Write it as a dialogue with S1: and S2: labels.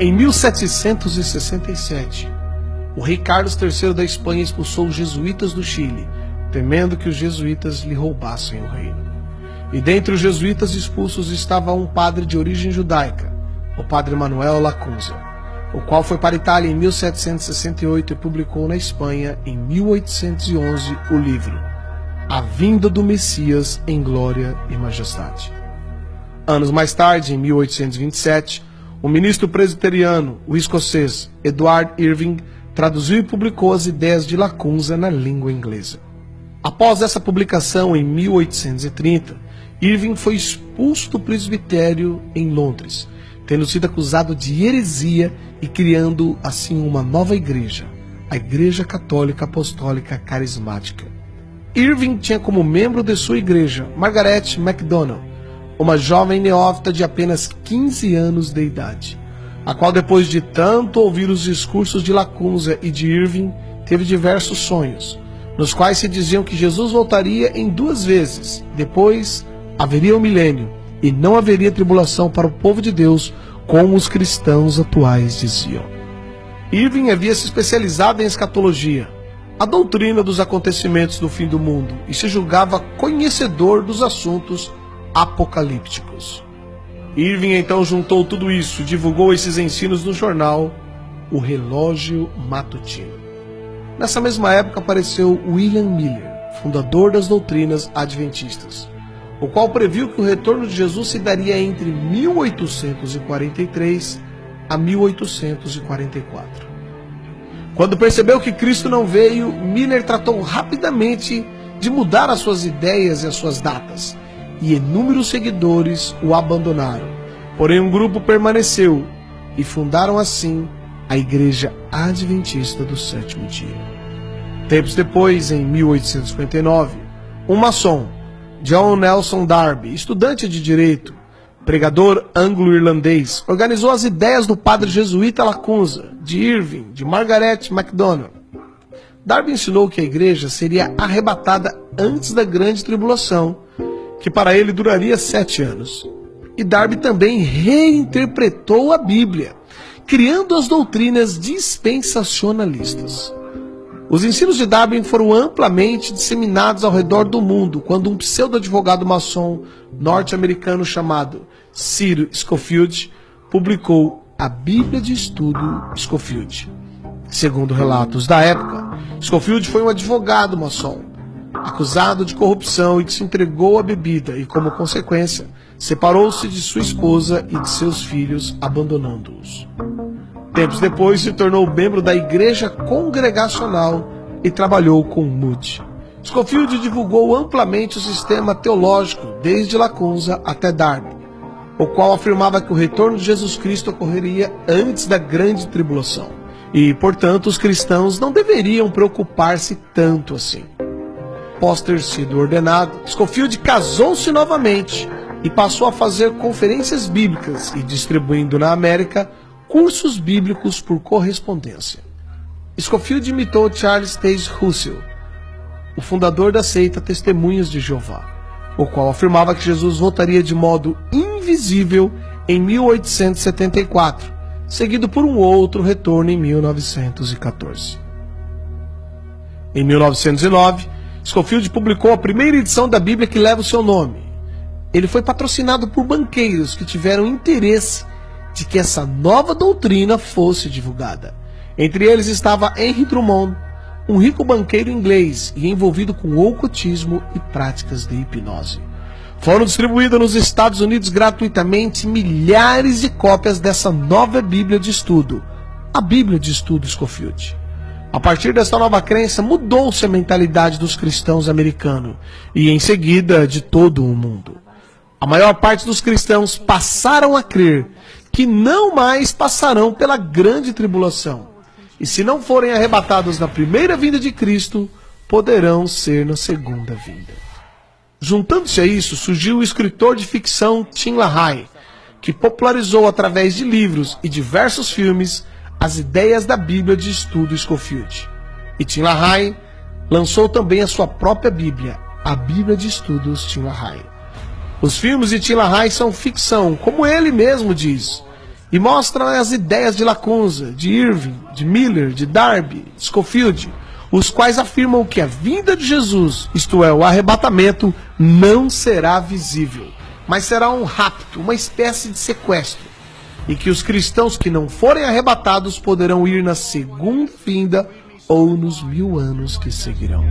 S1: Em 1767, o rei Carlos III da Espanha expulsou os jesuítas do Chile, temendo que os jesuítas lhe roubassem o reino. E dentre os jesuítas expulsos estava um padre de origem judaica, o padre Manuel Lacunza, o qual foi para a Itália em 1768 e publicou na Espanha, em 1811, o livro A Vinda do Messias em Glória e Majestade. Anos mais tarde, em 1827, o ministro presbiteriano, o escocês Edward Irving, traduziu e publicou as ideias de Lacunza na língua inglesa. Após essa publicação, em 1830, Irving foi expulso do presbitério em Londres, tendo sido acusado de heresia e criando assim uma nova igreja, a Igreja Católica Apostólica Carismática. Irving tinha como membro de sua igreja Margaret MacDonald, uma jovem neófita de apenas 15 anos de idade, a qual, depois de tanto ouvir os discursos de Lacunza e de Irving, teve diversos sonhos, nos quais se diziam que Jesus voltaria em 2 vezes, depois haveria o milênio e não haveria tribulação para o povo de Deus, como os cristãos atuais diziam. Irving havia se especializado em escatologia, a doutrina dos acontecimentos do fim do mundo, e se julgava conhecedor dos assuntos apocalípticos. Irving então juntou tudo isso e divulgou esses ensinos no jornal O Relógio Matutino. Nessa mesma época apareceu William Miller, fundador das doutrinas adventistas, o qual previu que o retorno de Jesus se daria entre 1843 a 1844. Quando percebeu que Cristo não veio, Miller tratou rapidamente de mudar as suas ideias e as suas datas, e inúmeros seguidores o abandonaram. Porém, um grupo permaneceu e fundaram assim a Igreja Adventista do Sétimo Dia. Tempos depois, em 1859, um maçom, John Nelson Darby, estudante de direito, pregador anglo-irlandês, organizou as ideias do padre jesuíta Lacunza, de Irving, de Margaret MacDonald. Darby ensinou que a igreja seria arrebatada antes da grande tribulação, que para ele duraria 7 anos. E Darby também reinterpretou a Bíblia, criando as doutrinas dispensacionalistas. Os ensinos de Darby foram amplamente disseminados ao redor do mundo quando um pseudo-advogado maçom norte-americano chamado Cyril Scofield publicou a Bíblia de Estudo Scofield. Segundo relatos da época, Scofield foi um advogado maçom, acusado de corrupção e que se entregou à bebida e, como consequência, separou-se de sua esposa e de seus filhos, abandonando-os. Tempos depois, se tornou membro da Igreja Congregacional e trabalhou com Moody. Scofield divulgou amplamente o sistema teológico, desde Lacunza até Darby, o qual afirmava que o retorno de Jesus Cristo ocorreria antes da grande tribulação, e, portanto, os cristãos não deveriam preocupar-se tanto assim. Após ter sido ordenado, Scofield casou-se novamente e passou a fazer conferências bíblicas e distribuindo na América cursos bíblicos por correspondência. Scofield imitou Charles Taze Russell, o fundador da seita Testemunhas de Jeová, o qual afirmava que Jesus voltaria de modo invisível em 1874, seguido por um outro retorno em 1914. Em 1909, Scofield publicou a primeira edição da Bíblia que leva o seu nome. Ele foi patrocinado por banqueiros que tiveram interesse de que essa nova doutrina fosse divulgada. Entre eles estava Henry Drummond, um rico banqueiro inglês e envolvido com ocultismo e práticas de hipnose. Foram distribuídas nos Estados Unidos gratuitamente milhares de cópias dessa nova Bíblia de Estudo, a Bíblia de Estudo Scofield. A partir dessa nova crença, mudou-se a mentalidade dos cristãos americanos e, em seguida, de todo o mundo. A maior parte dos cristãos passaram a crer que não mais passarão pela grande tribulação, e se não forem arrebatados na primeira vinda de Cristo, poderão ser na segunda vinda. Juntando-se a isso, surgiu o escritor de ficção Tim LaHaye, que popularizou através de livros e diversos filmes as ideias da Bíblia de Estudo Scofield. E Tim LaHaye lançou também a sua própria Bíblia, a Bíblia de Estudos Tim LaHaye. Os filmes de Tim LaHaye são ficção, como ele mesmo diz, e mostram as ideias de Lacunza, de Irving, de Miller, de Darby, de Scofield, os quais afirmam que a vinda de Jesus, isto é, o arrebatamento, não será visível, mas será um rapto, uma espécie de sequestro, e que os cristãos que não forem arrebatados poderão ir na segunda vinda ou nos 1000 anos que seguirão.